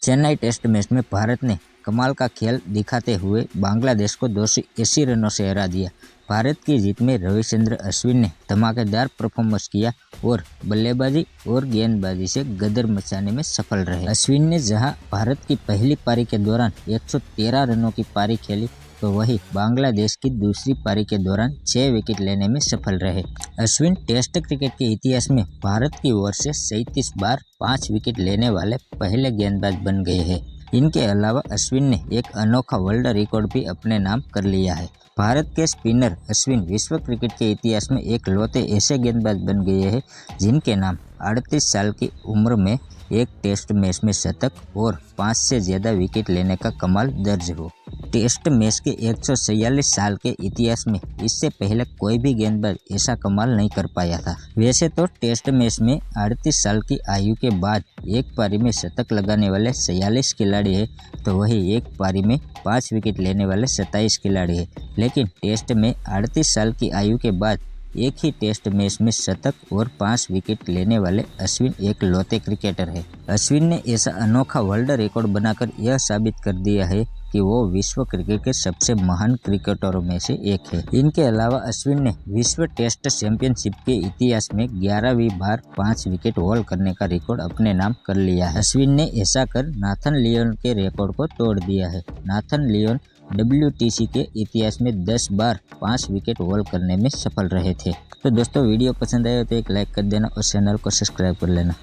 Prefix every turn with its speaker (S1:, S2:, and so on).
S1: Chennai test match में भारत ने कमाल का खेल दिखाते हुए बांग्लादेश को 280 रनों से हरा दिया। भारत की जीत में रविचंद्रन अश्विन ने धमाकेदार परफॉर्मेंस किया और बल्लेबाजी और गेंदबाजी से गदर मचाने में सफल रहे। अश्विन ने जहां भारत की पहली पारी के दौरान 113 रनों की पारी खेली, तो वही बांग्लादेश की दूसरी पारी के दौरान 6 विकेट लेने में सफल रहे। अश्विन टेस्ट क्रिकेट के इतिहास में भारत की ओर से 37 बार 5 विकेट लेने वाले पहले गेंदबाज बन गए हैं। इनके अलावा अश्विन ने एक अनोखा वर्ल्ड रिकॉर्ड भी अपने नाम कर लिया है। भारत के स्पिनर अश्विन विश्व क्रिकेट के इतिहास में एक लौते ऐसे गेंदबाज बन गए हैं जिनके नाम 38 साल की उम्र में एक टेस्ट मैच में शतक और 5 से ज्यादा विकेट लेने का कमाल दर्ज हो। टेस्ट मैच के 146 साल के इतिहास में इससे पहले कोई भी गेंदबाज ऐसा कमाल नहीं कर पाया था। वैसे तो टेस्ट मैच में 38 साल की आयु के बाद एक पारी में शतक लगाने वाले 46 खिलाड़ी हैं, तो वही एक पारी में 5 विकेट लेने वाले 27 खिलाड़ी हैं। लेकिन टेस्ट में 38 साल की आयु के बाद एक ही टेस्ट मैच में शतक और 5 विकेट लेने वाले अश्विन एक लौते क्रिकेटर है। अश्विन ने ऐसा अनोखा वर्ल्ड रिकॉर्ड बनाकर यह साबित कर दिया है कि वो विश्व क्रिकेट के सबसे महान क्रिकेटरों में से एक है। इनके अलावा अश्विन ने विश्व टेस्ट चैंपियनशिप के इतिहास में 11वीं बार 5 विकेट हॉल करने का रिकॉर्ड अपने नाम कर लिया है। अश्विन ने ऐसा कर नाथन लियोन के रिकॉर्ड को तोड़ दिया है। नाथन लियोन WTC के इतिहास में 10 बार 5 विकेट हॉल करने में सफल रहे थे। तो दोस्तों, वीडियो पसंद आए तो एक लाइक कर देना और चैनल को सब्सक्राइब कर लेना।